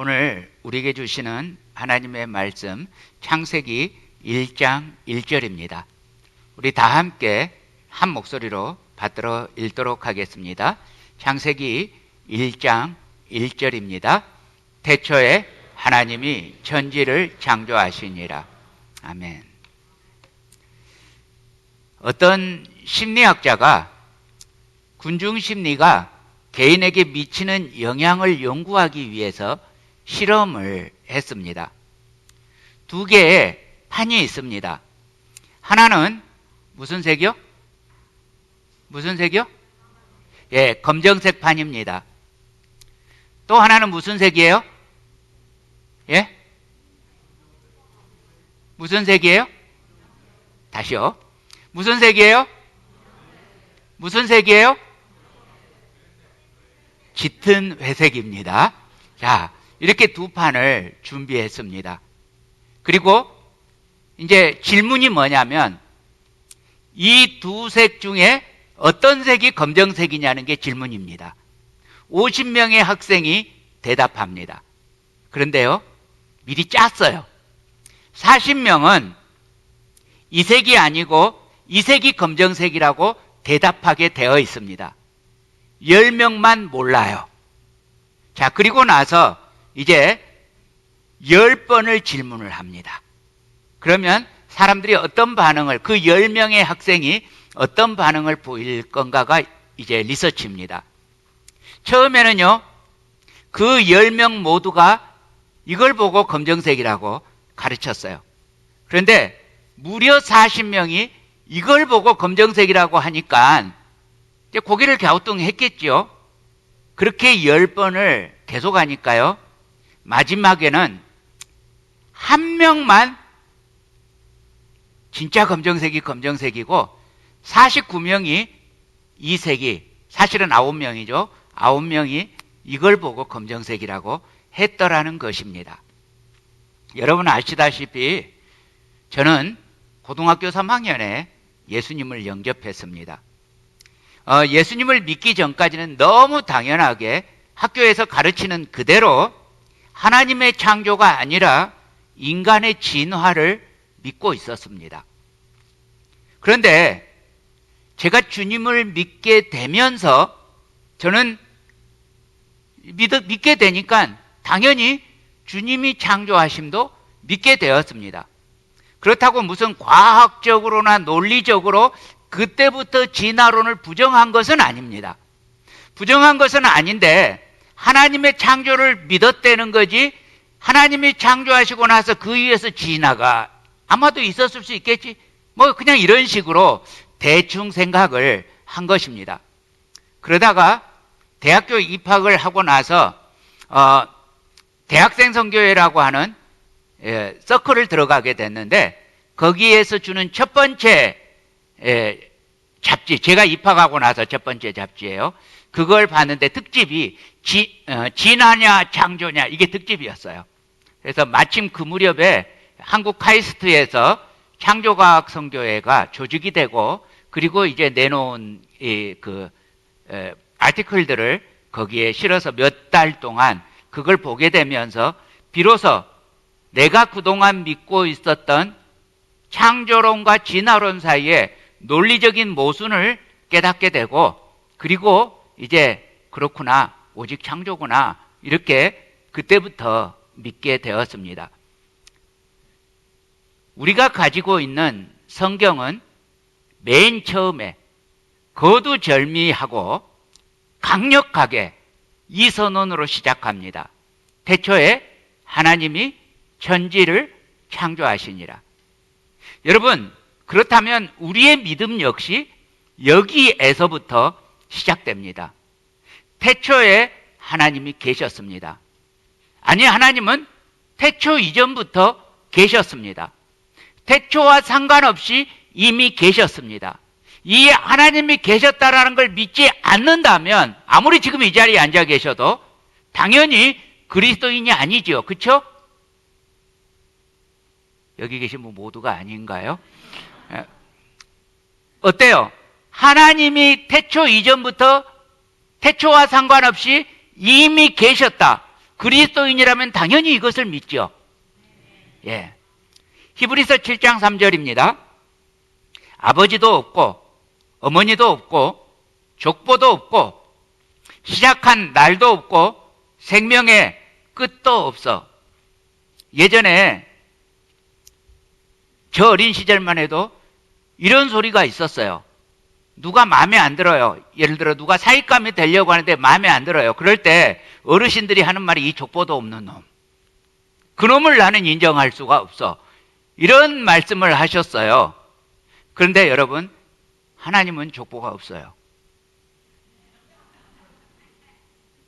오늘 우리에게 주시는 하나님의 말씀 창세기 1장 1절입니다. 우리 다 함께 한 목소리로 받들어 읽도록 하겠습니다. 창세기 1장 1절입니다. 태초에 하나님이 천지를 창조하시니라. 아멘. 어떤 심리학자가 군중심리가 개인에게 미치는 영향을 연구하기 위해서 실험을 했습니다. 두 개의 판이 있습니다. 하나는 무슨 색이요? 무슨 색이요? 예, 검정색 판입니다. 또 하나는 무슨 색이에요? 예? 무슨 색이에요? 다시요. 무슨 색이에요? 무슨 색이에요? 짙은 회색입니다. 자, 이렇게 두 판을 준비했습니다. 그리고 이제 질문이 뭐냐면 이 두 색 중에 어떤 색이 검정색이냐는 게 질문입니다. 50명의 학생이 대답합니다. 그런데요, 미리 짰어요. 40명은 이 색이 아니고 이 색이 검정색이라고 대답하게 되어 있습니다. 10명만 몰라요. 자, 그리고 나서 이제 10번을 질문을 합니다. 그러면 사람들이 어떤 반응을, 그 10명의 학생이 어떤 반응을 보일 건가가 이제 리서치입니다. 처음에는요, 그 10명 모두가 이걸 보고 검정색이라고 가르쳤어요. 그런데 무려 40명이 이걸 보고 검정색이라고 하니까 이제 고개를 갸우뚱했겠죠. 그렇게 10번을 계속 하니까요, 마지막에는 한 명만 진짜 검정색이 검정색이고 49명이 이 색이, 사실은 9명이죠. 9명이 이걸 보고 검정색이라고 했더라는 것입니다. 여러분 아시다시피 저는 고등학교 3학년에 예수님을 영접했습니다. 예수님을 믿기 전까지는 너무 당연하게 학교에서 가르치는 그대로 하나님의 창조가 아니라 인간의 진화를 믿고 있었습니다. 그런데 제가 주님을 믿게 되면서 저는 믿게 되니까 당연히 주님이 창조하심도 믿게 되었습니다. 그렇다고 무슨 과학적으로나 논리적으로 그때부터 진화론을 부정한 것은 아닙니다. 부정한 것은 아닌데 하나님의 창조를 믿었다는 거지, 하나님이 창조하시고 나서 그 위에서 진화가 아마도 있었을 수 있겠지, 뭐 그냥 이런 식으로 대충 생각을 한 것입니다. 그러다가 대학교 입학을 하고 나서 대학생 선교회라고 하는 서클을 들어가게 됐는데, 거기에서 주는 첫 번째 잡지, 제가 입학하고 나서 첫 번째 잡지예요. 그걸 봤는데 특집이 진화냐 창조냐, 이게 특집이었어요. 그래서 마침 그 무렵에 한국 카이스트에서 창조과학 선교회가 조직이 되고, 그리고 이제 내놓은 아티클들을 거기에 실어서 몇 달 동안 그걸 보게 되면서 비로소 내가 그동안 믿고 있었던 창조론과 진화론 사이에 논리적인 모순을 깨닫게 되고, 그리고 이제 그렇구나, 오직 창조구나, 이렇게 그때부터 믿게 되었습니다. 우리가 가지고 있는 성경은 맨 처음에 거두절미하고 강력하게 이 선언으로 시작합니다. 태초에 하나님이 천지를 창조하시니라. 여러분, 그렇다면 우리의 믿음 역시 여기에서부터 시작됩니다. 태초에 하나님이 계셨습니다. 아니, 하나님은 태초 이전부터 계셨습니다. 태초와 상관없이 이미 계셨습니다. 이 하나님이 계셨다라는 걸 믿지 않는다면 아무리 지금 이 자리에 앉아 계셔도 당연히 그리스도인이 아니지요. 그렇죠? 여기 계신 분 모두가 아닌가요? 어때요? 하나님이 태초 이전부터 태초와 상관없이 이미 계셨다. 그리스도인이라면 당연히 이것을 믿죠. 예. 히브리서 7장 3절입니다. 아버지도 없고 어머니도 없고 족보도 없고 시작한 날도 없고 생명의 끝도 없어. 예전에 저 어린 시절만 해도 이런 소리가 있었어요. 누가 마음에 안 들어요. 예를 들어 누가 사익감이 되려고 하는데 마음에 안 들어요. 그럴 때 어르신들이 하는 말이 이 족보도 없는 놈. 그놈을 나는 인정할 수가 없어. 이런 말씀을 하셨어요. 그런데 여러분, 하나님은 족보가 없어요.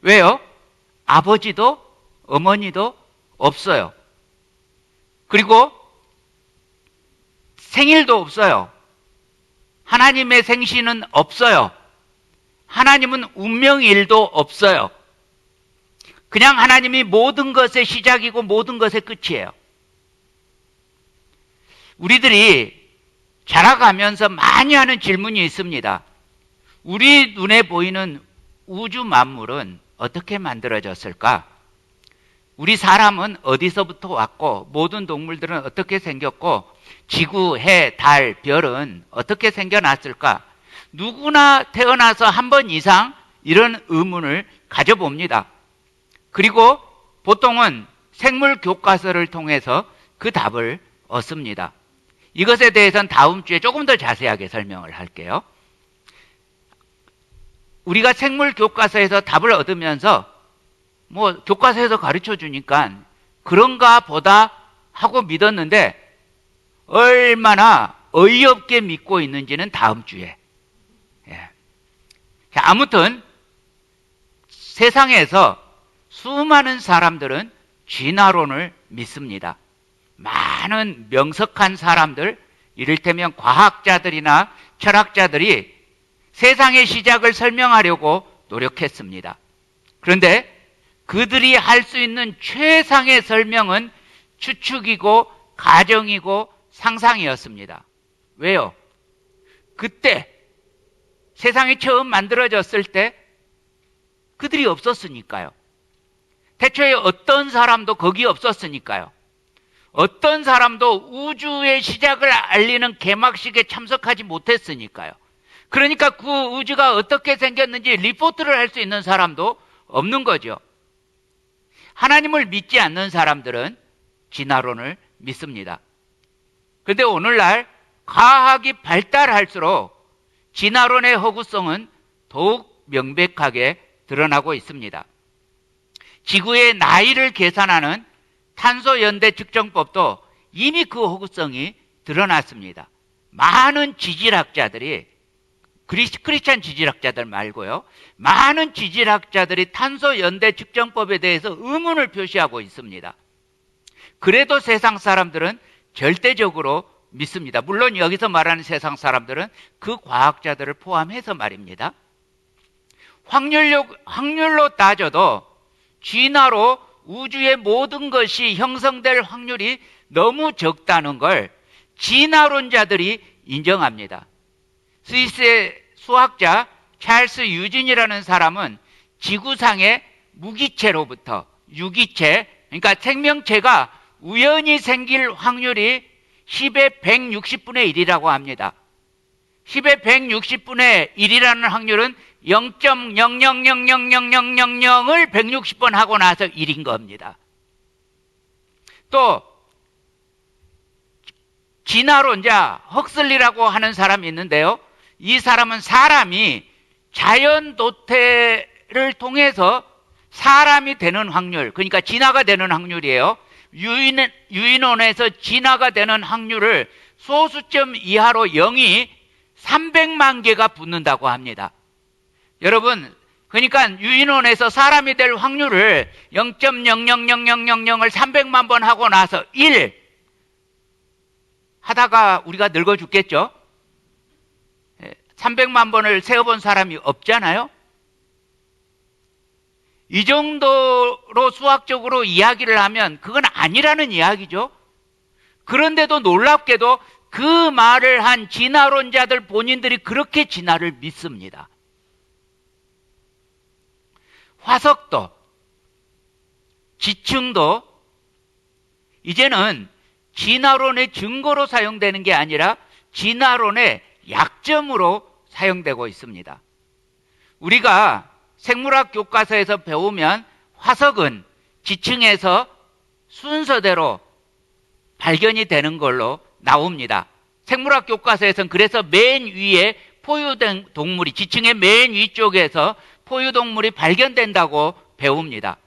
왜요? 아버지도 어머니도 없어요. 그리고 생일도 없어요. 하나님의 생신은 없어요. 하나님은 운명일도 없어요. 그냥 하나님이 모든 것의 시작이고 모든 것의 끝이에요. 우리들이 자라가면서 많이 하는 질문이 있습니다. 우리 눈에 보이는 우주 만물은 어떻게 만들어졌을까? 우리 사람은 어디서부터 왔고 모든 동물들은 어떻게 생겼고 지구, 해, 달, 별은 어떻게 생겨났을까? 누구나 태어나서 한 번 이상 이런 의문을 가져봅니다. 그리고 보통은 생물 교과서를 통해서 그 답을 얻습니다. 이것에 대해서는 다음 주에 조금 더 자세하게 설명을 할게요. 우리가 생물 교과서에서 답을 얻으면서 교과서에서 가르쳐 주니까 그런가 보다 하고 믿었는데 얼마나 어이없게 믿고 있는지는 다음 주에. 예. 자, 아무튼 세상에서 수많은 사람들은 진화론을 믿습니다. 많은 명석한 사람들, 이를테면 과학자들이나 철학자들이 세상의 시작을 설명하려고 노력했습니다. 그런데 그들이 할 수 있는 최상의 설명은 추측이고 가정이고 상상이었습니다. 왜요? 그때 세상이 처음 만들어졌을 때 그들이 없었으니까요. 태초에 어떤 사람도 거기 없었으니까요. 어떤 사람도 우주의 시작을 알리는 개막식에 참석하지 못했으니까요. 그러니까 그 우주가 어떻게 생겼는지 리포트를 할 수 있는 사람도 없는 거죠. 하나님을 믿지 않는 사람들은 진화론을 믿습니다. 그런데 오늘날 과학이 발달할수록 진화론의 허구성은 더욱 명백하게 드러나고 있습니다. 지구의 나이를 계산하는 탄소연대 측정법도 이미 그 허구성이 드러났습니다. 많은 지질학자들이, 크리스찬 지질학자들 말고요, 많은 지질학자들이 탄소연대 측정법에 대해서 의문을 표시하고 있습니다. 그래도 세상 사람들은 절대적으로 믿습니다. 물론 여기서 말하는 세상 사람들은 그 과학자들을 포함해서 말입니다. 확률로 따져도 진화로 우주의 모든 것이 형성될 확률이 너무 적다는 걸 진화론자들이 인정합니다. 스위스의 수학자 찰스 유진이라는 사람은 지구상의 무기체로부터 유기체, 그러니까 생명체가 우연히 생길 확률이 10의 160분의 1이라고 합니다. 10의 160분의 1이라는 확률은 0.00000000을 160번 하고 나서 1인 겁니다. 또 진화론자 헉슬리라고 하는 사람이 있는데요. 이 사람은 사람이 자연 도태를 통해서 사람이 되는 확률, 그러니까 진화가 되는 확률이에요. 유인원에서 진화가 되는 확률을 소수점 이하로 0이 300만 개가 붙는다고 합니다. 여러분, 그러니까 유인원에서 사람이 될 확률을 0.000000을 300만 번 하고 나서 1 하다가 우리가 늙어 죽겠죠? 300만 번을 세어본 사람이 없잖아요? 이 정도로 수학적으로 이야기를 하면 그건 아니라는 이야기죠. 그런데도 놀랍게도 그 말을 한 진화론자들 본인들이 그렇게 진화를 믿습니다. 화석도 지층도 이제는 진화론의 증거로 사용되는 게 아니라 진화론의 약점으로 사용되고 있습니다. 우리가 생물학 교과서에서 배우면 화석은 지층에서 순서대로 발견이 되는 걸로 나옵니다. 생물학 교과서에서는 그래서 맨 위에 포유동물이, 지층의 맨 위쪽에서 포유동물이 발견된다고 배웁니다.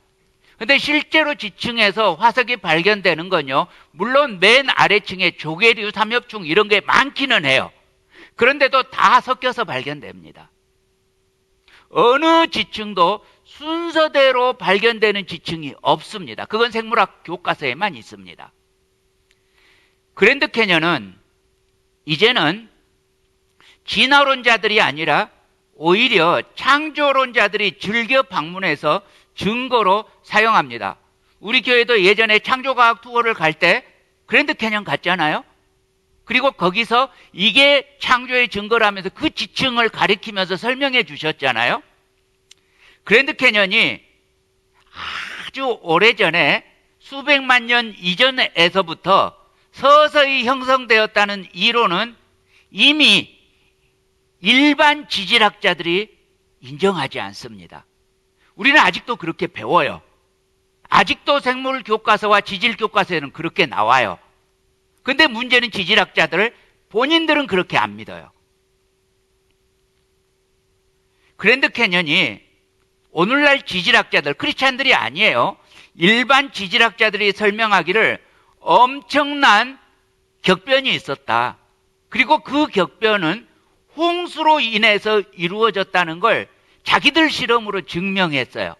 근데 실제로 지층에서 화석이 발견되는 건요, 물론 맨 아래층에 조개류, 삼엽충 이런 게 많기는 해요. 그런데도 다 섞여서 발견됩니다. 어느 지층도 순서대로 발견되는 지층이 없습니다. 그건 생물학 교과서에만 있습니다. 그랜드 캐년은 이제는 진화론자들이 아니라 오히려 창조론자들이 즐겨 방문해서 증거로 사용합니다. 우리 교회도 예전에 창조과학 투어를 갈 때 그랜드 캐년 갔잖아요. 그리고 거기서 이게 창조의 증거라면서 그 지층을 가리키면서 설명해 주셨잖아요. 그랜드 캐년이 아주 오래전에 수백만 년 이전에서부터 서서히 형성되었다는 이론은 이미 일반 지질학자들이 인정하지 않습니다. 우리는 아직도 그렇게 배워요. 아직도 생물 교과서와 지질 교과서에는 그렇게 나와요. 근데 문제는 지질학자들 본인들은 그렇게 안 믿어요. 그랜드 캐년이 오늘날 지질학자들, 크리스찬들이 아니에요. 일반 지질학자들이 설명하기를 엄청난 격변이 있었다. 그리고 그 격변은 홍수로 인해서 이루어졌다는 걸 자기들 실험으로 증명했어요.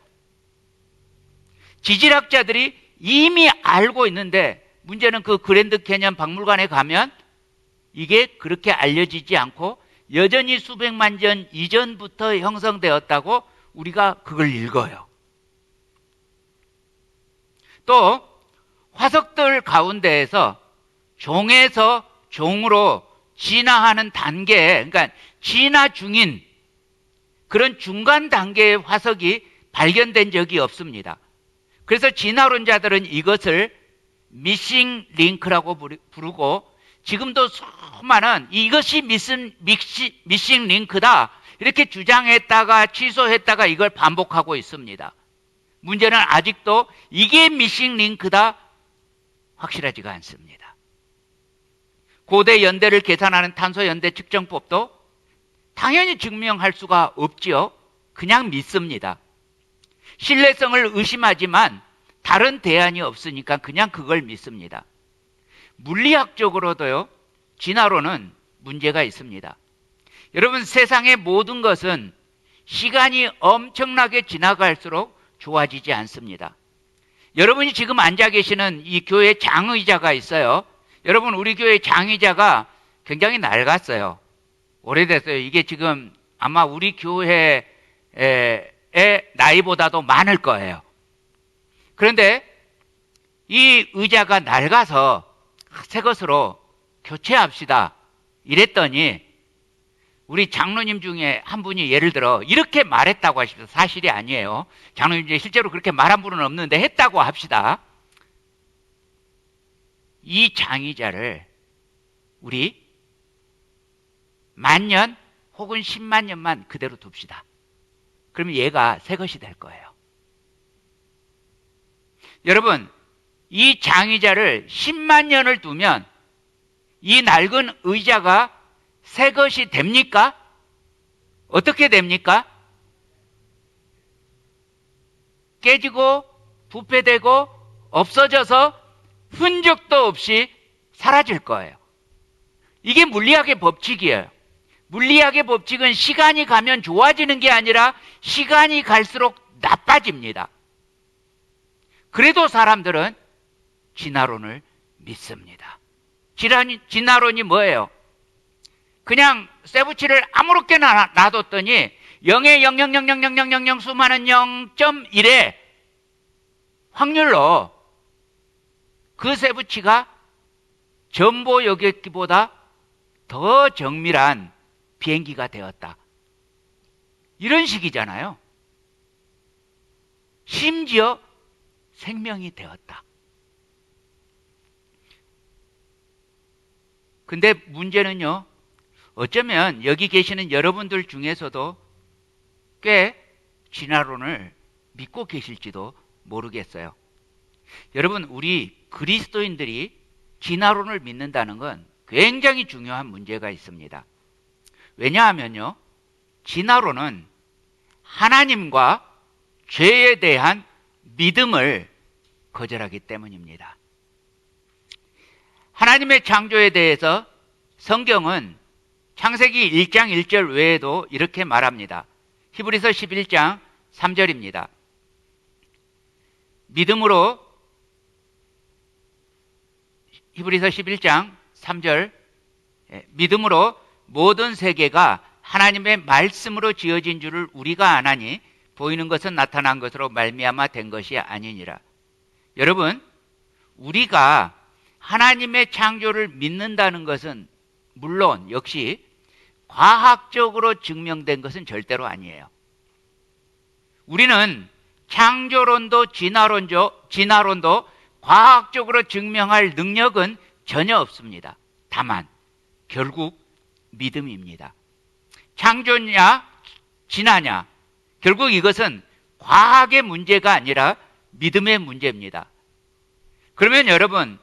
지질학자들이 이미 알고 있는데 문제는 그 그랜드 캐년 박물관에 가면 이게 그렇게 알려지지 않고 여전히 수백만 년 이전부터 형성되었다고 우리가 그걸 읽어요. 또 화석들 가운데에서 종에서 종으로 진화하는 단계, 그러니까 진화 중인 그런 중간 단계의 화석이 발견된 적이 없습니다. 그래서 진화론자들은 이것을 미싱 링크라고 부르고 지금도 수많은 이것이 미싱 링크다 이렇게 주장했다가 취소했다가 이걸 반복하고 있습니다. 문제는 아직도 이게 미싱 링크다 확실하지가 않습니다. 고대 연대를 계산하는 탄소 연대 측정법도 당연히 증명할 수가 없지요. 그냥 믿습니다. 신뢰성을 의심하지만 다른 대안이 없으니까 그냥 그걸 믿습니다. 물리학적으로도요, 진화론은 문제가 있습니다. 여러분, 세상의 모든 것은 시간이 엄청나게 지나갈수록 좋아지지 않습니다. 여러분이 지금 앉아 계시는 이 교회 장의자가 있어요. 여러분, 우리 교회 장의자가 굉장히 낡았어요. 오래됐어요. 이게 지금 아마 우리 교회의 나이보다도 많을 거예요. 그런데 이 의자가 낡아서 새 것으로 교체합시다 이랬더니 우리 장로님 중에 한 분이 예를 들어 이렇게 말했다고 하십시오. 사실이 아니에요. 장로님 중에 실제로 그렇게 말한 분은 없는데 했다고 합시다. 이 장의자를 우리 10,000년 혹은 10만 년만 그대로 둡시다. 그러면 얘가 새 것이 될 거예요. 여러분, 이 장의자를 10만 년을 두면 이 낡은 의자가 새 것이 됩니까? 어떻게 됩니까? 깨지고 부패되고 없어져서 흔적도 없이 사라질 거예요. 이게 물리학의 법칙이에요. 물리학의 법칙은 시간이 가면 좋아지는 게 아니라 시간이 갈수록 나빠집니다. 그래도 사람들은 진화론을 믿습니다. 진화론이 뭐예요? 그냥 세부치를 아무렇게나 놔뒀더니 0에 0.0000000 수많은 0.1의 확률로 그 세부치가 전보 여객기보다 더 정밀한 비행기가 되었다. 이런 식이잖아요. 심지어 생명이 되었다. 근데 문제는요, 어쩌면 여기 계시는 여러분들 중에서도 꽤 진화론을 믿고 계실지도 모르겠어요. 여러분, 우리 그리스도인들이 진화론을 믿는다는 건 굉장히 중요한 문제가 있습니다. 왜냐하면요, 진화론은 하나님과 죄에 대한 믿음을 거절하기 때문입니다. 하나님의 창조에 대해서 성경은 창세기 1장 1절 외에도 이렇게 말합니다. 히브리서 11장 3절입니다. 믿음으로, 히브리서 11장 3절, 믿음으로 모든 세계가 하나님의 말씀으로 지어진 줄을 우리가 아나니 보이는 것은 나타난 것으로 말미암아 된 것이 아니니라. 여러분, 우리가 하나님의 창조를 믿는다는 것은 물론 역시 과학적으로 증명된 것은 절대로 아니에요. 우리는 창조론도 진화론도 과학적으로 증명할 능력은 전혀 없습니다. 다만 결국 믿음입니다. 창조냐 진화냐, 결국 이것은 과학의 문제가 아니라 믿음의 문제입니다. 그러면 여러분,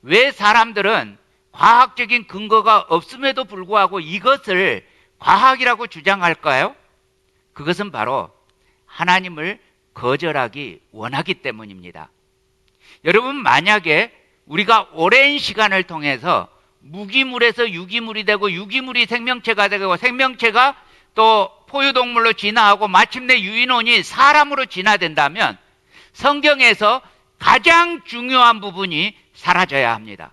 왜 사람들은 과학적인 근거가 없음에도 불구하고 이것을 과학이라고 주장할까요? 그것은 바로 하나님을 거절하기 원하기 때문입니다. 여러분, 만약에 우리가 오랜 시간을 통해서 무기물에서 유기물이 되고 유기물이 생명체가 되고 생명체가 또 포유동물로 진화하고 마침내 유인원이 사람으로 진화된다면 성경에서 가장 중요한 부분이 사라져야 합니다.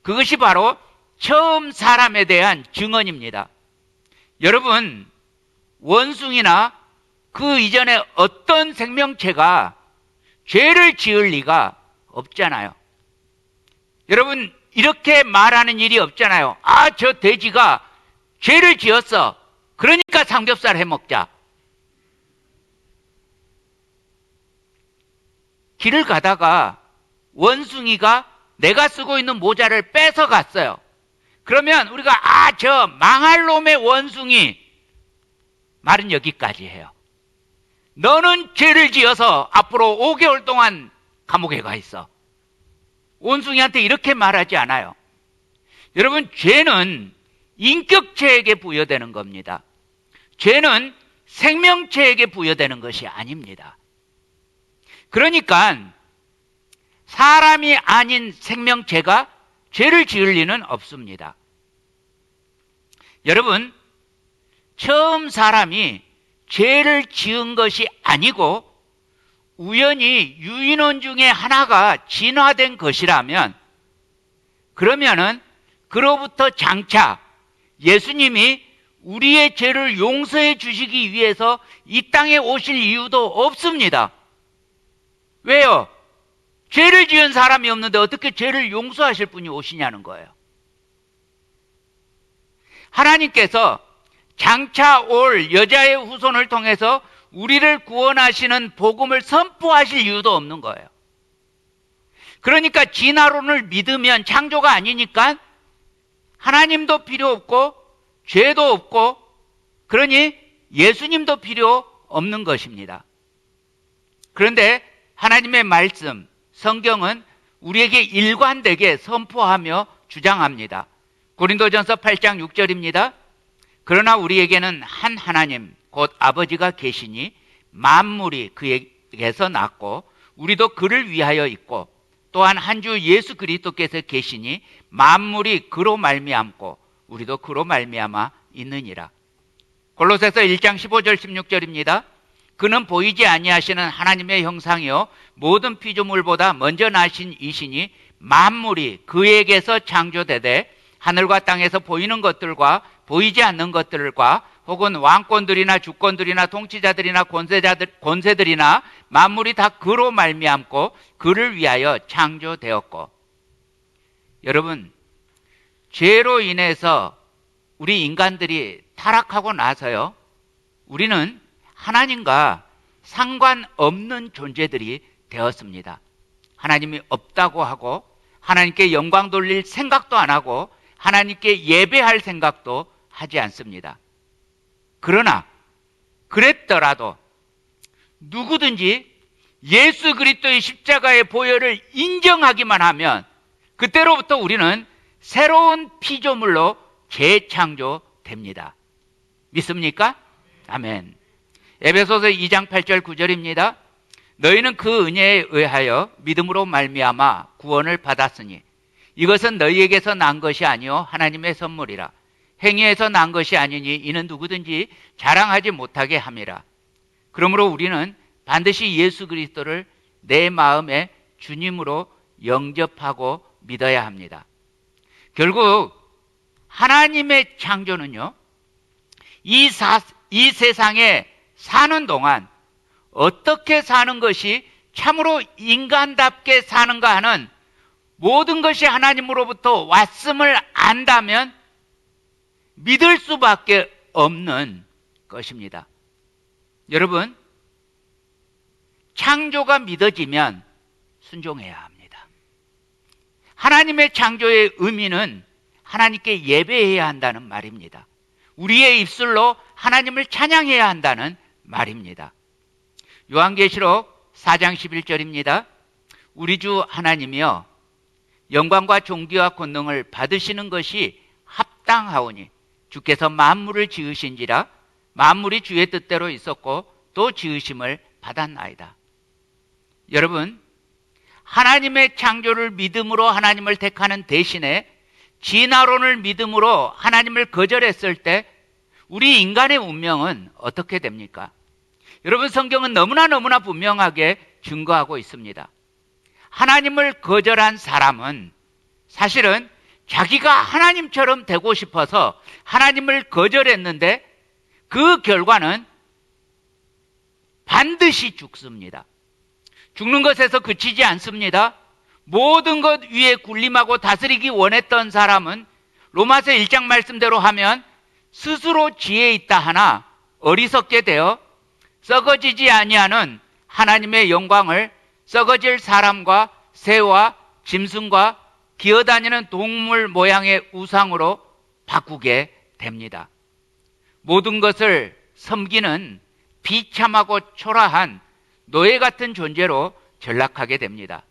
그것이 바로 처음 사람에 대한 증언입니다. 여러분, 원숭이나 그 이전에 어떤 생명체가 죄를 지을 리가 없잖아요. 여러분, 이렇게 말하는 일이 없잖아요. 아, 저 돼지가 죄를 지었어. 그러니까 삼겹살 해 먹자. 길을 가다가 원숭이가 내가 쓰고 있는 모자를 뺏어갔어요. 그러면 우리가 아, 저 망할 놈의 원숭이, 말은 여기까지 해요. 너는 죄를 지어서 앞으로 5개월 동안 감옥에 가 있어. 원숭이한테 이렇게 말하지 않아요. 여러분, 죄는 인격체에게 부여되는 겁니다. 죄는 생명체에게 부여되는 것이 아닙니다. 그러니까 사람이 아닌 생명체가 죄를 지을 리는 없습니다. 여러분, 처음 사람이 죄를 지은 것이 아니고 우연히 유인원 중에 하나가 진화된 것이라면, 그러면은 그로부터 장차 예수님이 우리의 죄를 용서해 주시기 위해서 이 땅에 오실 이유도 없습니다. 왜요? 죄를 지은 사람이 없는데 어떻게 죄를 용서하실 분이 오시냐는 거예요. 하나님께서 장차 올 여자의 후손을 통해서 우리를 구원하시는 복음을 선포하실 이유도 없는 거예요. 그러니까 진화론을 믿으면 창조가 아니니까 하나님도 필요 없고 죄도 없고, 그러니 예수님도 필요 없는 것입니다. 그런데 하나님의 말씀, 성경은 우리에게 일관되게 선포하며 주장합니다. 고린도전서 8장 6절입니다. 그러나 우리에게는 한 하나님 곧 아버지가 계시니 만물이 그에게서 났고 우리도 그를 위하여 있고 또한 한 주 예수 그리스도께서 계시니 만물이 그로 말미암고 우리도 그로 말미암아 있느니라. 골로새서 1장 15절 16절입니다. 그는 보이지 아니하시는 하나님의 형상이요 모든 피조물보다 먼저 나신 이시니 만물이 그에게서 창조되되 하늘과 땅에서 보이는 것들과 보이지 않는 것들과 혹은 왕권들이나 주권들이나 통치자들이나 권세들이나 만물이 다 그로 말미암고 그를 위하여 창조되었고. 여러분, 죄로 인해서 우리 인간들이 타락하고 나서요, 우리는 하나님과 상관없는 존재들이 되었습니다. 하나님이 없다고 하고 하나님께 영광 돌릴 생각도 안 하고 하나님께 예배할 생각도 하지 않습니다. 그러나 그랬더라도 누구든지 예수 그리스도의 십자가의 보혈을 인정하기만 하면 그때로부터 우리는 새로운 피조물로 재창조됩니다. 믿습니까? 아멘. 에베소서 2장 8절 9절입니다. 너희는 그 은혜에 의하여 믿음으로 말미암아 구원을 받았으니 이것은 너희에게서 난 것이 아니요 하나님의 선물이라. 행위에서 난 것이 아니니 이는 누구든지 자랑하지 못하게 함이라. 그러므로 우리는 반드시 예수 그리스도를 내 마음의 주님으로 영접하고 믿어야 합니다. 결국 하나님의 창조는요, 이 세상에 사는 동안 어떻게 사는 것이 참으로 인간답게 사는가 하는 모든 것이 하나님으로부터 왔음을 안다면 믿을 수밖에 없는 것입니다. 여러분, 창조가 믿어지면 순종해야 합니다. 하나님의 창조의 의미는 하나님께 예배해야 한다는 말입니다. 우리의 입술로 하나님을 찬양해야 한다는 말입니다. 요한계시록 4장 11절입니다. 우리 주 하나님이여 영광과 존귀와 권능을 받으시는 것이 합당하오니 주께서 만물을 지으신지라 만물이 주의 뜻대로 있었고 또 지으심을 받았나이다. 여러분, 하나님의 창조를 믿음으로 하나님을 택하는 대신에 진화론을 믿음으로 하나님을 거절했을 때 우리 인간의 운명은 어떻게 됩니까? 여러분, 성경은 너무나 분명하게 증거하고 있습니다. 하나님을 거절한 사람은 사실은 자기가 하나님처럼 되고 싶어서 하나님을 거절했는데 그 결과는 반드시 죽습니다. 죽는 것에서 그치지 않습니다. 모든 것 위에 군림하고 다스리기 원했던 사람은 로마서 1장 말씀대로 하면 스스로 지혜 있다 하나 어리석게 되어 썩어지지 아니하는 하나님의 영광을 썩어질 사람과 새와 짐승과 기어다니는 동물 모양의 우상으로 바꾸게 됩니다. 모든 것을 섬기는 비참하고 초라한 노예 같은 존재로 전락하게 됩니다.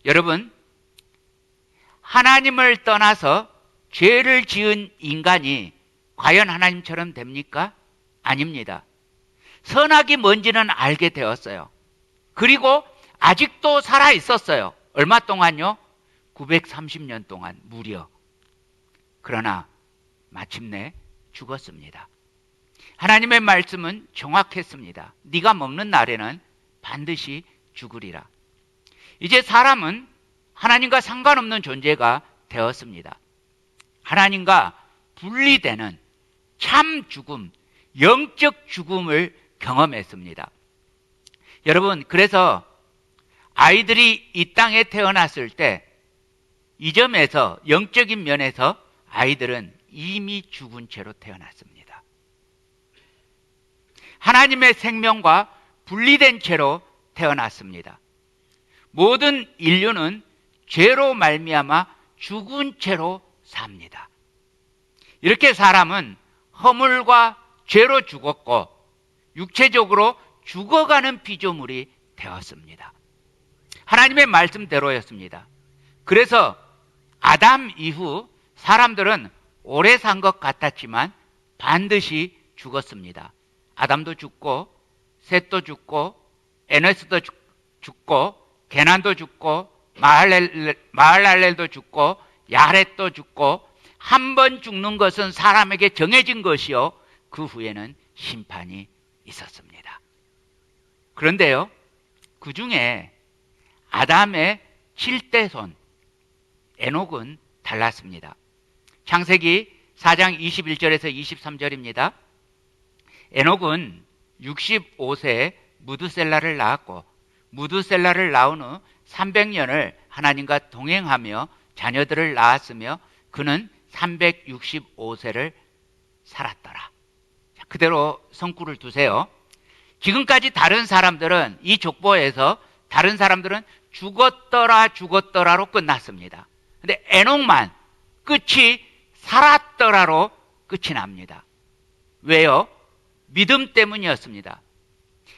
여러분, 하나님을 떠나서 죄를 지은 인간이 과연 하나님처럼 됩니까? 아닙니다. 선악이 뭔지는 알게 되었어요. 그리고 아직도 살아 있었어요. 얼마 동안요? 930년 동안 무려. 그러나 마침내 죽었습니다. 하나님의 말씀은 정확했습니다. 네가 먹는 날에는 반드시 죽으리라. 이제 사람은 하나님과 상관없는 존재가 되었습니다. 하나님과 분리되는 참 죽음, 영적 죽음을 경험했습니다. 여러분, 그래서 아이들이 이 땅에 태어났을 때 이 점에서 영적인 면에서 아이들은 이미 죽은 채로 태어났습니다. 하나님의 생명과 분리된 채로 태어났습니다. 모든 인류는 죄로 말미암아 죽은 채로 삽니다. 이렇게 사람은 허물과 죄로 죽었고 육체적으로 죽어가는 피조물이 되었습니다. 하나님의 말씀대로였습니다. 그래서 아담 이후 사람들은 오래 산 것 같았지만 반드시 죽었습니다. 아담도 죽고 셋도 죽고 에노스도 죽고 게난도 죽고 마할랄렐도 죽고 야렛도 죽고 한 번 죽는 것은 사람에게 정해진 것이요 그 후에는 심판이 있었습니다. 그런데요, 그 중에 아담의 7대손 에녹은 달랐습니다. 창세기 4장 21절에서 23절입니다. 에녹은 65세에 무드셀라를 낳았고 무드셀라를 낳은 후 300년을 하나님과 동행하며 자녀들을 낳았으며 그는 365세를 살았더라. 그대로 성구를 두세요. 지금까지 다른 사람들은 이 족보에서 다른 사람들은 죽었더라로 끝났습니다. 근데 에녹만 끝이 살았더라로 끝이 납니다. 왜요? 믿음 때문이었습니다.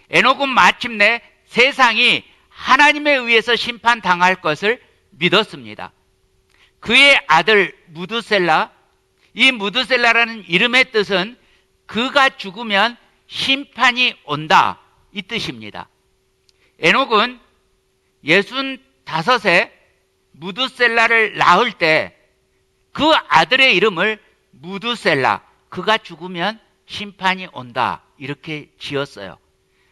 에녹은 마침내 세상이 하나님에 의해서 심판당할 것을 믿었습니다. 그의 아들 무드셀라, 이 무드셀라라는 이름의 뜻은 그가 죽으면 심판이 온다, 이 뜻입니다. 에녹은 65세 무드셀라를 낳을 때 그 아들의 이름을 무드셀라, 그가 죽으면 심판이 온다, 이렇게 지었어요.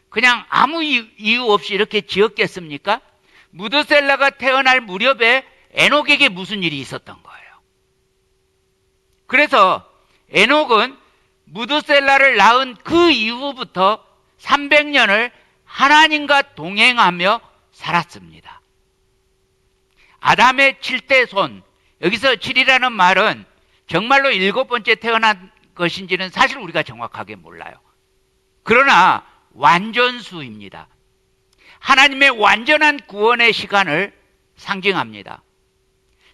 그냥 아무 이유 없이 이렇게 지었겠습니까? 무드셀라가 태어날 무렵에 에녹에게 무슨 일이 있었던 거예요. 그래서 에녹은 무드셀라를 낳은 그 이후부터 300년을 하나님과 동행하며 살았습니다. 아담의 7대 손, 여기서 7이라는 말은 정말로 7번째 태어난 것인지는 사실 우리가 정확하게 몰라요. 그러나 완전수입니다. 하나님의 완전한 구원의 시간을 상징합니다.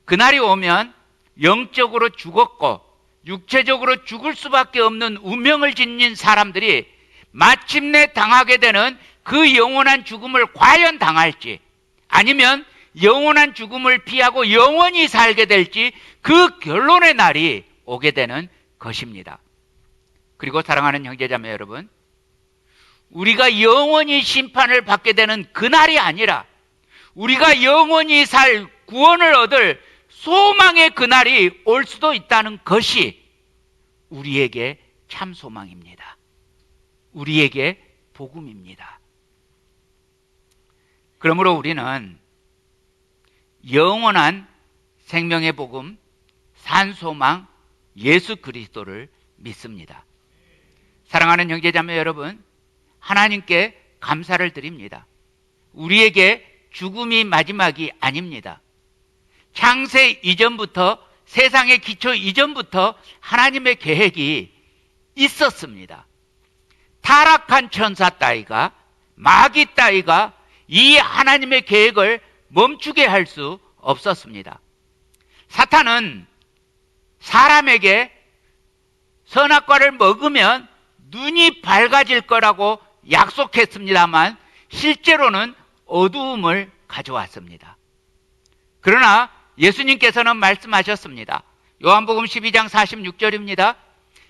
그날이 오면 영적으로 죽었고 육체적으로 죽을 수밖에 없는 운명을 지닌 사람들이 마침내 당하게 되는 그 영원한 죽음을 과연 당할지, 아니면 영원한 죽음을 피하고 영원히 살게 될지, 그 결론의 날이 오게 되는 것입니다. 그리고 사랑하는 형제자매 여러분, 우리가 영원히 심판을 받게 되는 그날이 아니라 우리가 영원히 살 구원을 얻을 소망의 그날이 올 수도 있다는 것이 우리에게 참 소망입니다. 우리에게 복음입니다. 그러므로 우리는 영원한 생명의 복음, 산소망 예수 그리스도를 믿습니다. 사랑하는 형제자매 여러분, 하나님께 감사를 드립니다. 우리에게 죽음이 마지막이 아닙니다. 창세 이전부터, 세상의 기초 이전부터 하나님의 계획이 있었습니다. 타락한 천사 따위가, 마귀 따위가 이 하나님의 계획을 멈추게 할 수 없었습니다. 사탄은 사람에게 선악과를 먹으면 눈이 밝아질 거라고 약속했습니다만 실제로는 어두움을 가져왔습니다. 그러나 예수님께서는 말씀하셨습니다. 요한복음 12장 46절입니다.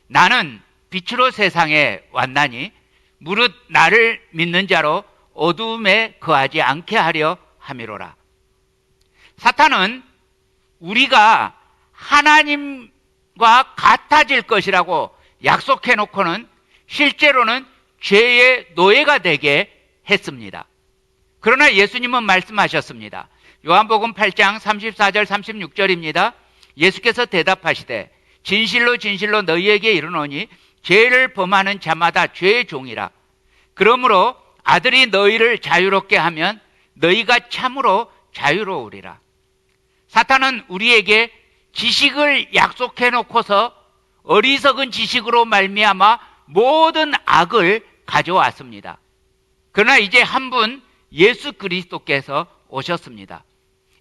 나는 빛으로 세상에 왔나니 무릇 나를 믿는 자로 어두움에 거하지 않게 하려 함이로라. 사탄은 우리가 하나님과 같아질 것이라고 약속해 놓고는 실제로는 죄의 노예가 되게 했습니다. 그러나 예수님은 말씀하셨습니다. 요한복음 8장 34절 36절입니다. 예수께서 대답하시되 진실로 진실로 너희에게 이르노니 죄를 범하는 자마다 죄의 종이라. 그러므로 아들이 너희를 자유롭게 하면 너희가 참으로 자유로우리라. 사탄은 우리에게 지식을 약속해 놓고서 어리석은 지식으로 말미암아 모든 악을 가져왔습니다. 그러나 이제 한 분 예수 그리스도께서 오셨습니다.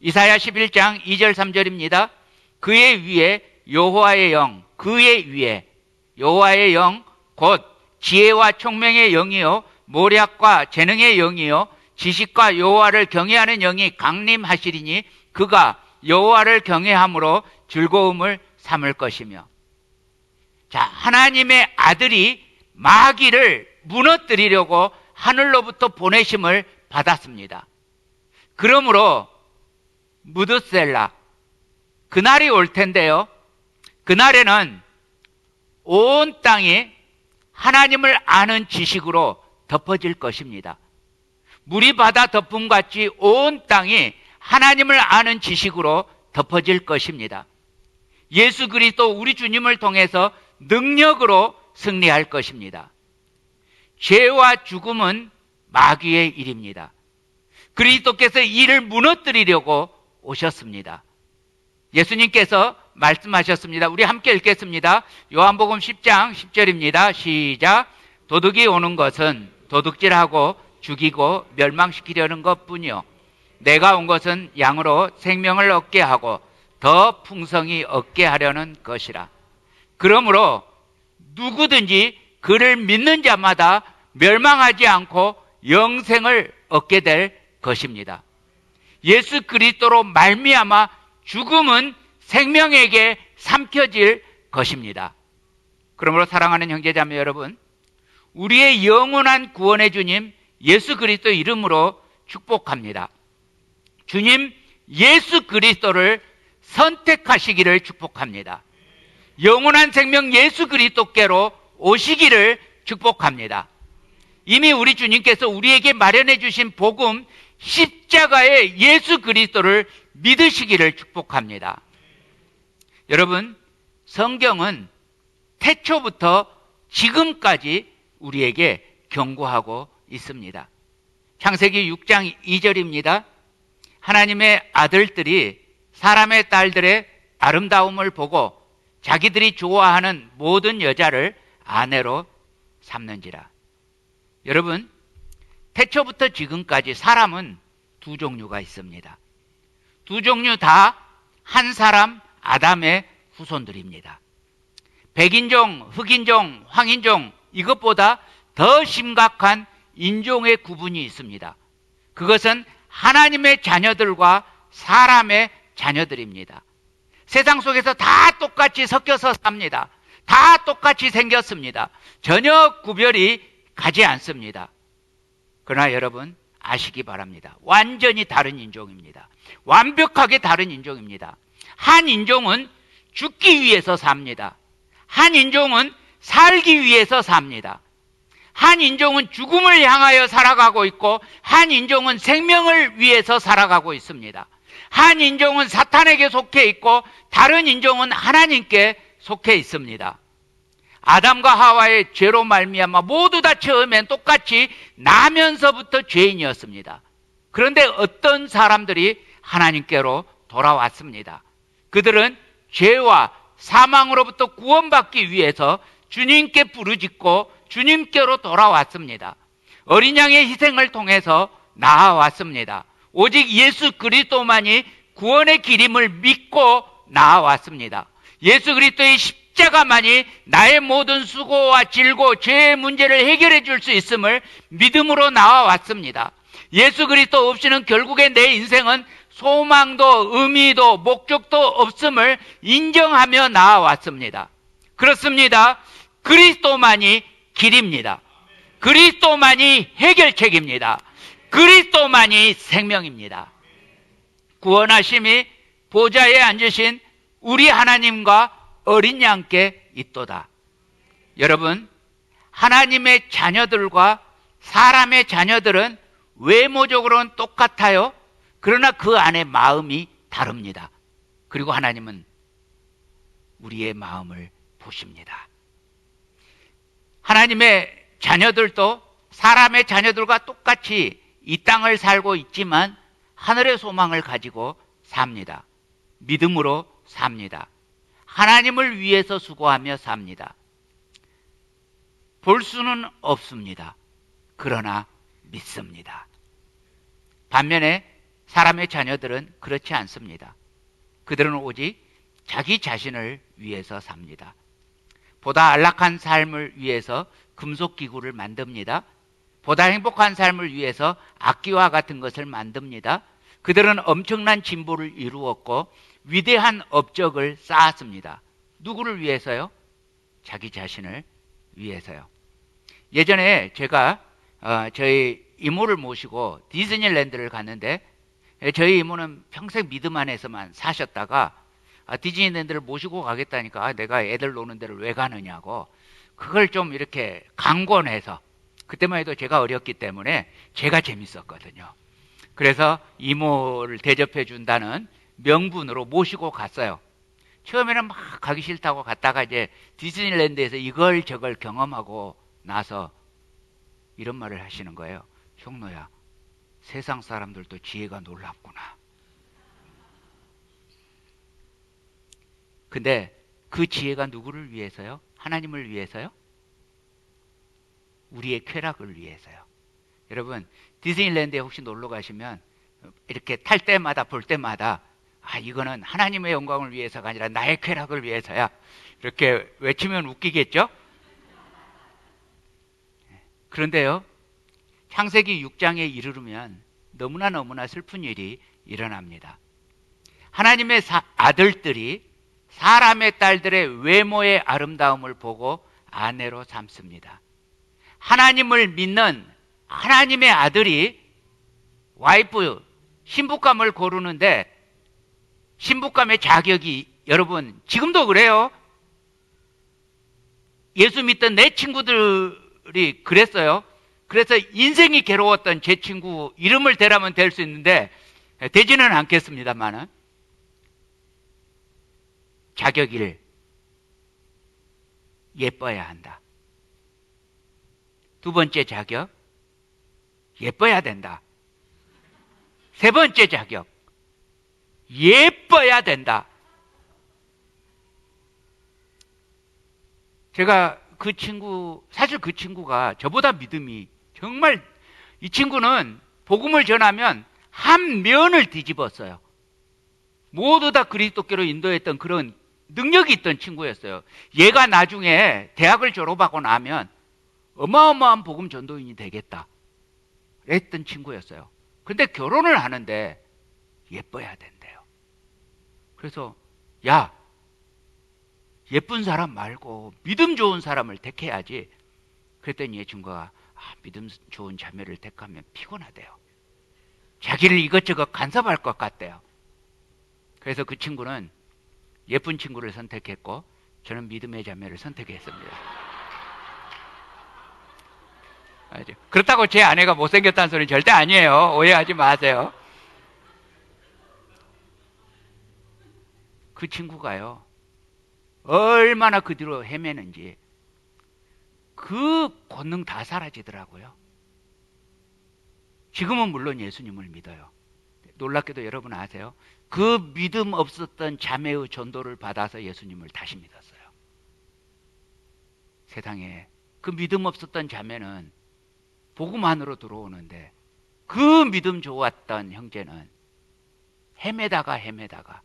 이사야 11장 2절 3절입니다. 그의 위에 여호와의 영, 그의 위에 여호와의 영 곧 지혜와 총명의 영이요 모략과 재능의 영이요 지식과 여호와를 경외하는 영이 강림하시리니 그가 여호와를 경외함으로 즐거움을 삼을 것이며. 자, 하나님의 아들이 마귀를 무너뜨리려고 하늘로부터 보내심을 받았습니다. 그러므로 무드셀라, 그날이 올 텐데요, 그날에는 온 땅이 하나님을 아는 지식으로 덮어질 것입니다. 물이 바다 덮음같이 온 땅이 하나님을 아는 지식으로 덮어질 것입니다. 예수 그리스도 우리 주님을 통해서 능력으로 승리할 것입니다. 죄와 죽음은 마귀의 일입니다. 그리스도께서 이를 무너뜨리려고 오셨습니다. 예수님께서 말씀하셨습니다. 우리 함께 읽겠습니다. 요한복음 10장 10절입니다. 시작. 도둑이 오는 것은 도둑질하고 죽이고 멸망시키려는 것뿐이요 내가 온 것은 양으로 생명을 얻게 하고 더 풍성히 얻게 하려는 것이라. 그러므로 누구든지 그를 믿는 자마다 멸망하지 않고 영생을 얻게 될 것입니다. 예수 그리스도로 말미암아 죽음은 생명에게 삼켜질 것입니다. 그러므로 사랑하는 형제자매 여러분, 우리의 영원한 구원의 주님 예수 그리스도 이름으로 축복합니다. 주님 예수 그리스도를 선택하시기를 축복합니다. 영원한 생명 예수 그리스도께로 오시기를 축복합니다. 이미 우리 주님께서 우리에게 마련해 주신 복음 십자가의 예수 그리스도를 믿으시기를 축복합니다. 여러분, 성경은 태초부터 지금까지 우리에게 경고하고 있습니다. 창세기 6장 2절입니다. 하나님의 아들들이 사람의 딸들의 아름다움을 보고 자기들이 좋아하는 모든 여자를 아내로 삼는지라. 여러분, 태초부터 지금까지 사람은 두 종류가 있습니다. 두 종류 다 한 사람 아담의 후손들입니다. 백인종, 흑인종, 황인종 이것보다 더 심각한 인종의 구분이 있습니다. 그것은 하나님의 자녀들과 사람의 자녀들입니다. 세상 속에서 다 똑같이 섞여서 삽니다. 다 똑같이 생겼습니다. 전혀 구별이 가지 않습니다. 그러나 여러분 아시기 바랍니다. 완전히 다른 인종입니다. 완벽하게 다른 인종입니다. 한 인종은 죽기 위해서 삽니다. 한 인종은 살기 위해서 삽니다. 한 인종은 죽음을 향하여 살아가고 있고 한 인종은 생명을 위해서 살아가고 있습니다. 한 인종은 사탄에게 속해 있고 다른 인종은 하나님께 속해 있습니다. 아담과 하와의 죄로 말미암아 모두 다 처음엔 똑같이 나면서부터 죄인이었습니다. 그런데 어떤 사람들이 하나님께로 돌아왔습니다. 그들은 죄와 사망으로부터 구원받기 위해서 주님께 부르짖고 주님께로 돌아왔습니다. 어린 양의 희생을 통해서 나아왔습니다. 오직 예수 그리스도만이 구원의 길임을 믿고 나아왔습니다. 예수 그리스도의 십자가만이 나의 모든 수고와 질고 죄의 문제를 해결해 줄 수 있음을 믿음으로 나아왔습니다. 예수 그리스도 없이는 결국에 내 인생은 소망도 의미도 목적도 없음을 인정하며 나아왔습니다. 그렇습니다. 그리스도만이 길입니다. 그리스도만이 해결책입니다. 그리스도만이 생명입니다. 구원하심이 보좌에 앉으신 우리 하나님과 어린 양께 있도다. 여러분, 하나님의 자녀들과 사람의 자녀들은 외모적으로는 똑같아요. 그러나 그 안에 마음이 다릅니다. 그리고 하나님은 우리의 마음을 보십니다. 하나님의 자녀들도 사람의 자녀들과 똑같이 이 땅을 살고 있지만 하늘의 소망을 가지고 삽니다. 믿음으로 삽니다. 하나님을 위해서 수고하며 삽니다. 볼 수는 없습니다. 그러나 믿습니다. 반면에 사람의 자녀들은 그렇지 않습니다. 그들은 오직 자기 자신을 위해서 삽니다. 보다 안락한 삶을 위해서 금속기구를 만듭니다. 보다 행복한 삶을 위해서 악기와 같은 것을 만듭니다. 그들은 엄청난 진보를 이루었고 위대한 업적을 쌓았습니다. 누구를 위해서요? 자기 자신을 위해서요. 예전에 제가 저희 이모를 모시고 디즈니랜드를 갔는데 저희 이모는 평생 믿음 안에서만 사셨다가 디즈니랜드를 모시고 가겠다니까 내가 애들 노는 데를 왜 가느냐고 그걸 좀 이렇게 강권해서 그때만 해도 제가 어렸기 때문에 제가 재밌었거든요. 그래서 이모를 대접해 준다는 명분으로 모시고 갔어요. 처음에는 막 가기 싫다고 갔다가 이제 디즈니랜드에서 이걸 저걸 경험하고 나서 이런 말을 하시는 거예요. 형노야, 세상 사람들도 지혜가 놀랍구나. 근데 그 지혜가 누구를 위해서요? 하나님을 위해서요? 우리의 쾌락을 위해서요. 여러분, 디즈니랜드에 혹시 놀러 가시면 이렇게 탈 때마다 볼 때마다 이거는 하나님의 영광을 위해서가 아니라 나의 쾌락을 위해서야, 이렇게 외치면 웃기겠죠? 그런데요, 창세기 6장에 이르르면 너무나 슬픈 일이 일어납니다. 하나님의 아들들이 사람의 딸들의 외모의 아름다움을 보고 아내로 삼습니다. 하나님을 믿는 하나님의 아들이 와이프, 신부감을 고르는데 신부감의 자격이, 여러분 지금도 그래요. 예수 믿던 내 친구들이 그랬어요. 그래서 인생이 괴로웠던 제 친구 이름을 대라면 될 수 있는데 되지는 않겠습니다만은, 자격 1, 예뻐야 한다. 두 번째 자격, 예뻐야 된다. 세 번째 자격, 예뻐야 된다. 제가 사실 그 친구가 저보다 믿음이 정말, 이 친구는 복음을 전하면 한 면을 뒤집었어요. 모두 다 그리스도께로 인도했던 그런 능력이 있던 친구였어요. 얘가 나중에 대학을 졸업하고 나면 어마어마한 복음 전도인이 되겠다 했던 친구였어요. 근데 결혼을 하는데 예뻐야 된대요. 그래서 야, 예쁜 사람 말고 믿음 좋은 사람을 택해야지. 그랬더니 이 친구가 믿음 좋은 자매를 택하면 피곤하대요. 자기를 이것저것 간섭할 것 같대요. 그래서 그 친구는 예쁜 친구를 선택했고 저는 믿음의 자매를 선택했습니다. 그렇다고 제 아내가 못생겼다는 소리는 절대 아니에요. 오해하지 마세요. 그 친구가요, 얼마나 그 뒤로 헤매는지 그 권능 다 사라지더라고요. 지금은 물론 예수님을 믿어요. 놀랍게도 여러분 아세요? 그 믿음 없었던 자매의 전도를 받아서 예수님을 다시 믿었어요. 세상에 그 믿음 없었던 자매는 복음 안으로 들어오는데, 그 믿음 좋았던 형제는 헤매다가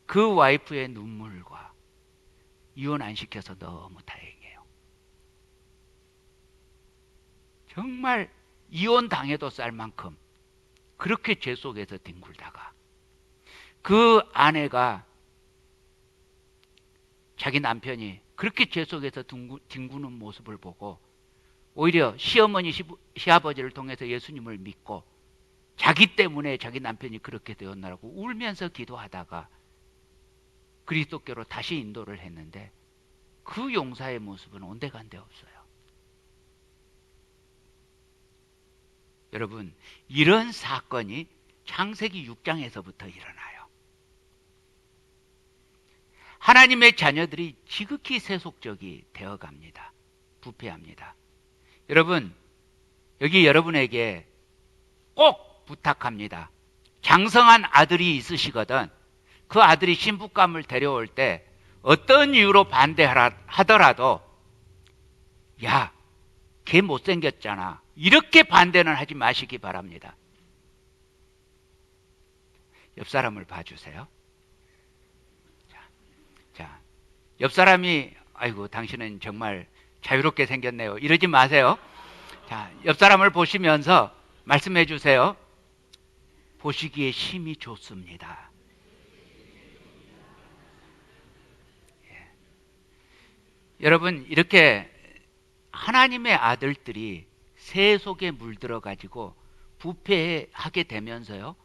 그 와이프의 눈물과 이혼 안 시켜서 너무 다행이에요. 정말 이혼 당해도 쌀 만큼 그렇게 죄 속에서 뒹굴다가 그 아내가, 자기 남편이 그렇게 죄 속에서 뒹구는 모습을 보고 오히려 시어머니, 시아버지를 통해서 예수님을 믿고 자기 때문에 자기 남편이 그렇게 되었나라고 울면서 기도하다가 그리스도께로 다시 인도를 했는데, 그 용사의 모습은 온데간데 없어요. 여러분, 이런 사건이 창세기 6장에서부터 일어나요. 하나님의 자녀들이 지극히 세속적이 되어갑니다. 부패합니다. 여러분, 여기 여러분에게 꼭 부탁합니다. 장성한 아들이 있으시거든 그 아들이 신부감을 데려올 때 어떤 이유로 반대하더라도 야, 걔 못생겼잖아, 이렇게 반대는 하지 마시기 바랍니다. 옆 사람을 봐주세요. 자, 옆 사람이 아이고 당신은 정말 자유롭게 생겼네요, 이러지 마세요. 자, 옆 사람을 보시면서 말씀해 주세요. 보시기에 심히 좋습니다. 예. 여러분, 이렇게 하나님의 아들들이 새 속에 물들어 가지고 부패하게 되면서요,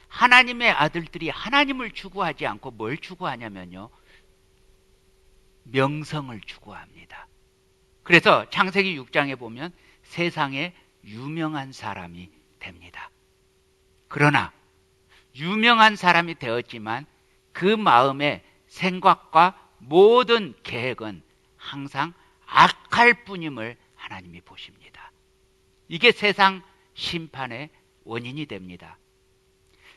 하나님의 아들들이 하나님을 추구하지 않고 뭘 추구하냐면요, 명성을 추구합니다. 그래서 창세기 6장에 보면 세상에 유명한 사람이 됩니다. 그러나 유명한 사람이 되었지만 그 마음의 생각과 모든 계획은 항상 악할 뿐임을 하나님이 보십니다. 이게 세상 심판의 원인이 됩니다.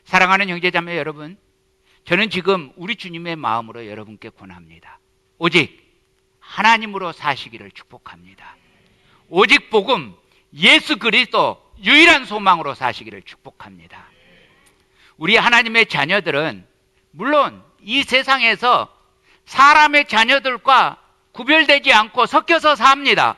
사랑하는 형제자매 여러분, 저는 지금 우리 주님의 마음으로 여러분께 권합니다. 오직 하나님으로 사시기를 축복합니다. 오직 복음, 예수 그리스도, 유일한 소망으로 사시기를 축복합니다. 우리 하나님의 자녀들은 물론 이 세상에서 사람의 자녀들과 구별되지 않고 섞여서 삽니다.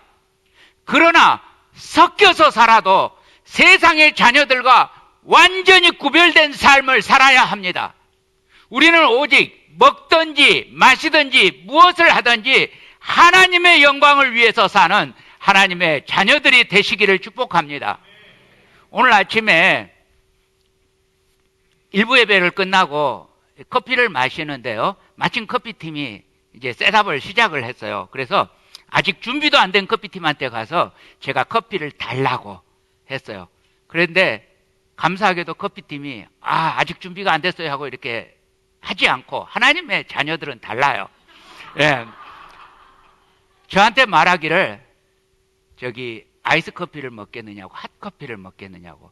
그러나 섞여서 살아도 세상의 자녀들과 완전히 구별된 삶을 살아야 합니다. 우리는 오직 먹든지 마시든지 무엇을 하든지 하나님의 영광을 위해서 사는 하나님의 자녀들이 되시기를 축복합니다. 오늘 아침에 일부 예배를 끝나고 커피를 마시는데요, 마침 커피팀이 이제 셋업을 시작을 했어요. 그래서 아직 준비도 안 된 커피팀한테 가서 제가 커피를 달라고 했어요. 그런데 감사하게도 커피팀이 아직 준비가 안 됐어요 하고 이렇게 하지 않고, 하나님의 자녀들은 달라요. 예. 저한테 말하기를 저기 아이스 커피를 먹겠느냐고, 핫 커피를 먹겠느냐고.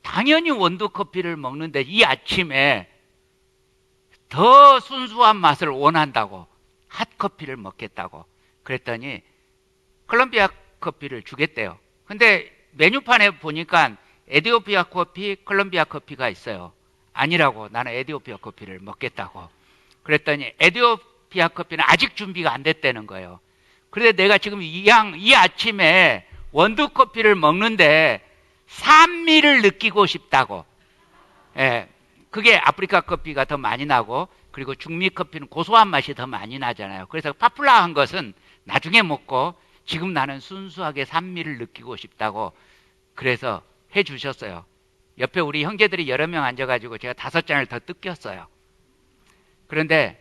당연히 원두 커피를 먹는데 이 아침에 더 순수한 맛을 원한다고 핫 커피를 먹겠다고 그랬더니 콜롬비아 커피를 주겠대요. 근데 메뉴판에 보니까 에티오피아 커피, 콜롬비아 커피가 있어요. 아니라고, 나는 에티오피아 커피를 먹겠다고 그랬더니 에티오피아 커피는 아직 준비가 안 됐다는 거예요. 그런데 내가 지금 이 아침에 원두 커피를 먹는데 산미를 느끼고 싶다고. 예, 그게 아프리카 커피가 더 많이 나고, 그리고 중미 커피는 고소한 맛이 더 많이 나잖아요. 그래서 파퓰라한 것은 나중에 먹고 지금 나는 순수하게 산미를 느끼고 싶다고 그래서 해 주셨어요. 옆에 우리 형제들이 여러 명 앉아가지고 제가 5잔을 더 뜯겼어요. 그런데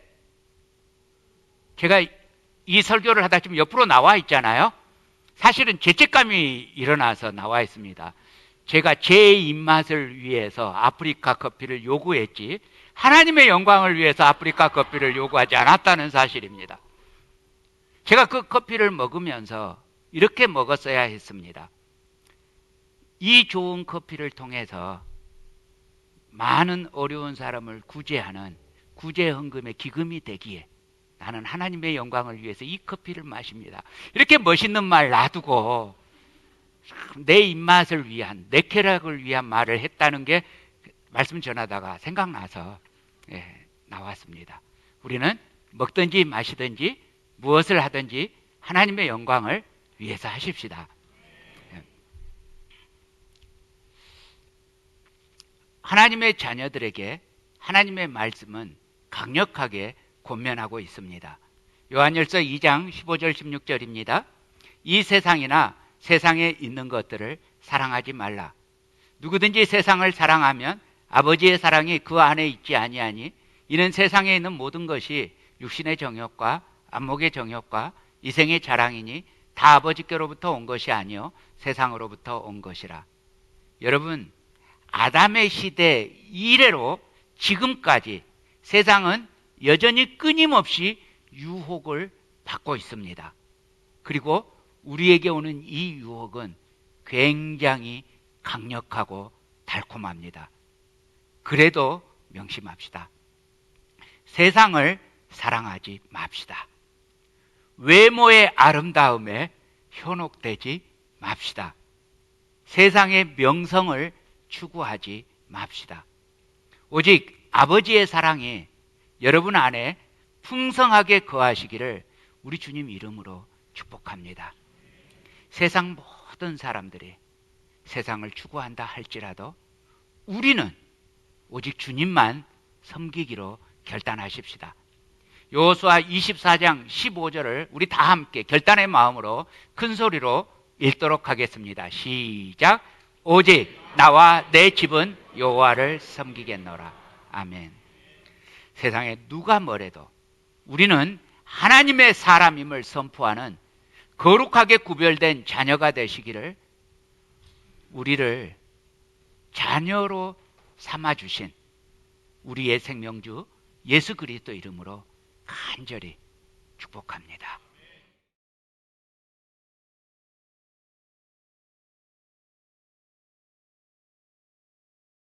제가 이 설교를 하다 지금 옆으로 나와 있잖아요. 사실은 죄책감이 일어나서 나와 있습니다. 제가 제 입맛을 위해서 아프리카 커피를 요구했지 하나님의 영광을 위해서 아프리카 커피를 요구하지 않았다는 사실입니다. 제가 그 커피를 먹으면서 이렇게 먹었어야 했습니다. 이 좋은 커피를 통해서 많은 어려운 사람을 구제하는 구제헌금의 기금이 되기에 나는 하나님의 영광을 위해서 이 커피를 마십니다. 이렇게 멋있는 말 놔두고 내 입맛을 위한, 내 쾌락을 위한 말을 했다는 게 말씀 전하다가 생각나서 나왔습니다. 우리는 먹든지 마시든지 무엇을 하든지 하나님의 영광을 위해서 하십시다. 하나님의 자녀들에게 하나님의 말씀은 강력하게 권면하고 있습니다. 요한일서 2장 15절 16절입니다. 이 세상이나 세상에 있는 것들을 사랑하지 말라. 누구든지 세상을 사랑하면 아버지의 사랑이 그 안에 있지 아니하니 이는 세상에 있는 모든 것이 육신의 정욕과 안목의 정욕과 이생의 자랑이니 다 아버지께로부터 온 것이 아니요 세상으로부터 온 것이라. 여러분, 아담의 시대 이래로 지금까지 세상은 여전히 끊임없이 유혹을 받고 있습니다. 그리고 우리에게 오는 이 유혹은 굉장히 강력하고 달콤합니다. 그래도 명심합시다. 세상을 사랑하지 맙시다. 외모의 아름다움에 현혹되지 맙시다. 세상의 명성을 추구하지 맙시다. 오직 아버지의 사랑이 여러분 안에 풍성하게 거하시기를 우리 주님 이름으로 축복합니다. 세상 모든 사람들이 세상을 추구한다 할지라도 우리는 오직 주님만 섬기기로 결단하십시다. 여호수아 24장 15절을 우리 다 함께 결단의 마음으로 큰 소리로 읽도록 하겠습니다. 시작. 오직 나와 내 집은 여호와를 섬기겠노라. 아멘. 세상에 누가 뭐래도 우리는 하나님의 사람임을 선포하는 거룩하게 구별된 자녀가 되시기를 우리를 자녀로 삼아주신 우리의 생명주 예수 그리스도 이름으로 간절히 축복합니다.